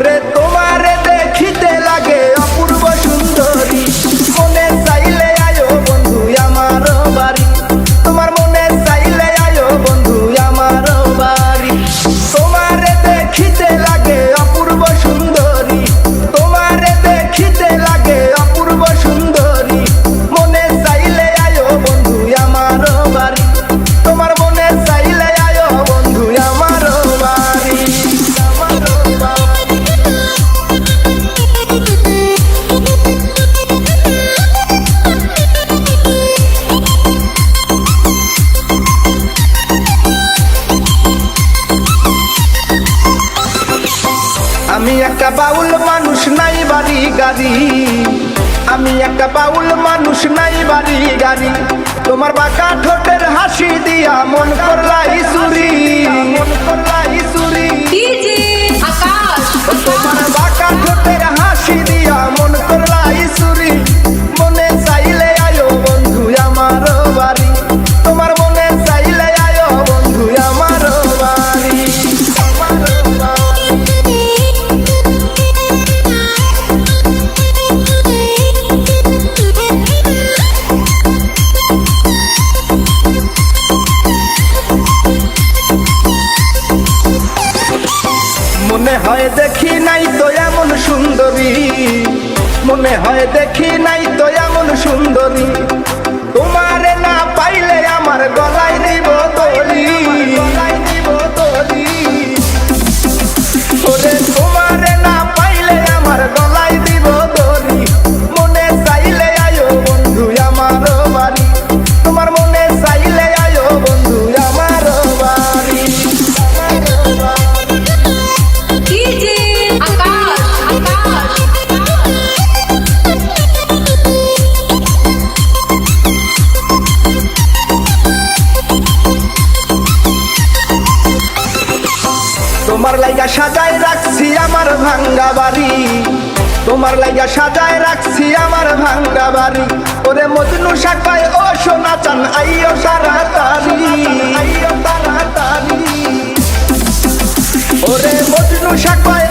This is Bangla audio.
ওরে তোমারে দেখিতে লাগে অপূর্ব সুন্দরী, মনে চাইলে আয়ো বন্ধু আমার বাড়ি, তোমার মনে চাইলে আয়ো বন্ধু আমার বাড়ি। তোমারে দেখিতে লাগে অপূর্ব সুন্দরী, তোমারে দেখিতে লাগে অপূর্ব সুন্দরী, মনে চাইলে আয়ো বন্ধু আমার বাড়ি, তোমার মনে চাইলে আয়ো বন্ধু আমার বাড়ি। আমি একটা বাউল মানুষ, নাই বাড়ি গাড়ি, আমি একটা বাউল মানুষ, নাই বাড়ি গাড়ি, তোমার বাঁকা ঠোঁটের হাসি দিয়া মন করলাই চুরি, মন করলাই চুরি। তোমার বাঁকা ঠোঁটের হাসি দিয়া মন করলাই চুরি, মনে চাইলে আয়ো বন্ধু আমার বাড়ি, তোমার মনে চাইলে আয়ো বন্ধু আমার বাড়ি। মনে হয় দেখি নাই তো এমন সুন্দরী, মনে হয় দেখি নাই তো এমন সুন্দরী, তোমারে না পাইলে আমার গলায় দিব তলি, গলায় দিব তলি। ওরে তোমারে না পাইলে আমার গলায় দিব তলি, মনে চাইলে আয়ো বন্ধু আমার বাড়ি, তোমার মনে চাইলে আয়ো বন্ধু আমার বাড়ি। তোমার লাইগা সাজায় রাখছি আমার ভাঙ্গা বাড়ি, তোমার লাইগা সাজায় রাখছি আমার ভাঙ্গা বাড়ি, ওরে মজনু শাখায় ও সোনা চান আইও তাড়াতাড়ি, আইও তাড়াতাড়ি। ওরে মজনু শাখায়